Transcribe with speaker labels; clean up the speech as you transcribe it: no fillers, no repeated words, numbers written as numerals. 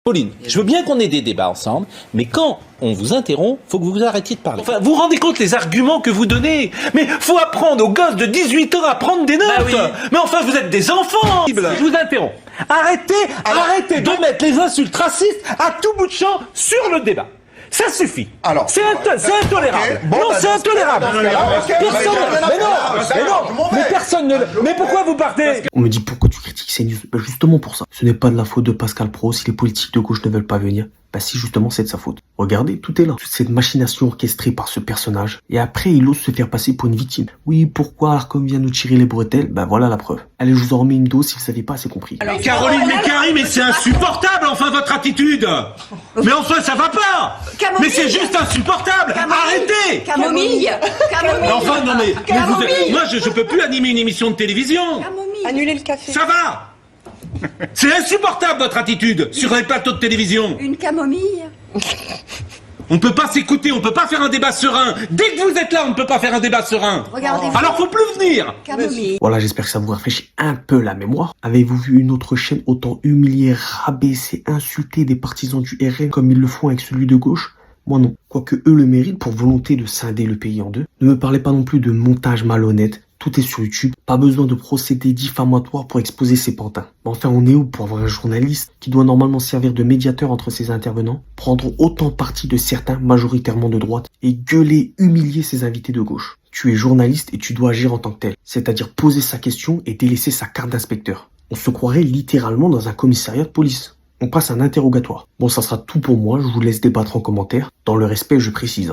Speaker 1: Pauline, je veux bien qu'on ait des débats ensemble, mais quand on vous interrompt, faut que vous arrêtiez de parler. Enfin, vous vous rendez compte les arguments que vous donnez? Mais faut apprendre aux gosses de 18 ans à prendre des notes.
Speaker 2: Bah oui.
Speaker 1: Mais enfin, vous êtes des enfants. Je vous interromps. Arrêtez de mettre les insultes racistes à tout bout de champ sur le débat. Ça suffit.
Speaker 3: Alors,
Speaker 1: c'est intolérable.
Speaker 3: Okay. Bon,
Speaker 1: non, c'est intolérable. Mais personne ne. Mais pourquoi vous partez?
Speaker 4: On me dit pourquoi tu critiques CNews? Bah justement pour ça. Ce n'est pas de la faute de Pascal Praud si les politiques de gauche ne veulent pas venir. Bah si, justement c'est de sa faute. Regardez, tout est là. Toute cette machination orchestrée par ce personnage. Et après il ose se faire passer pour une victime. Oui, pourquoi Arcom vient nous tirer les bretelles? Bah voilà la preuve. Allez, je vous en remets une dose si vous savez pas, c'est compris.
Speaker 1: Alors, Caroline Mécari, mais c'est insupportable enfin votre attitude. Mais enfin ça va pas. Mais c'est juste insupportable. Arrêtez.
Speaker 2: Camomille.
Speaker 1: Mais enfin non mais moi je peux plus animer une émission de télévision.
Speaker 5: Annuler le café.
Speaker 1: Ça va. C'est insupportable votre attitude sur les plateaux de télévision.
Speaker 2: Une camomille.
Speaker 1: On ne peut pas s'écouter, on ne peut pas faire un débat serein. Dès que vous êtes là, on ne peut pas faire un débat serein.
Speaker 2: Regardez-vous.
Speaker 1: Alors faut plus venir.
Speaker 2: Camomille.
Speaker 4: Voilà, j'espère que ça vous rafraîchit un peu la mémoire. Avez-vous vu une autre chaîne autant humilier, rabaisser, insulter des partisans du RN comme ils le font avec celui de gauche? Moi non. Quoique eux le méritent pour volonté de scinder le pays en deux. Ne me parlez pas non plus de montage malhonnête. Tout est sur YouTube. Pas besoin de procédés diffamatoires pour exposer ses pantins. Mais enfin, on est où pour avoir un journaliste qui doit normalement servir de médiateur entre ses intervenants, prendre autant parti de certains majoritairement de droite et gueuler, humilier ses invités de gauche? Tu es journaliste et tu dois agir en tant que tel. C'est-à-dire poser sa question et délaisser sa carte d'inspecteur. On se croirait littéralement dans un commissariat de police. On passe un interrogatoire. Bon, ça sera tout pour moi. Je vous laisse débattre en commentaire. Dans le respect, je précise.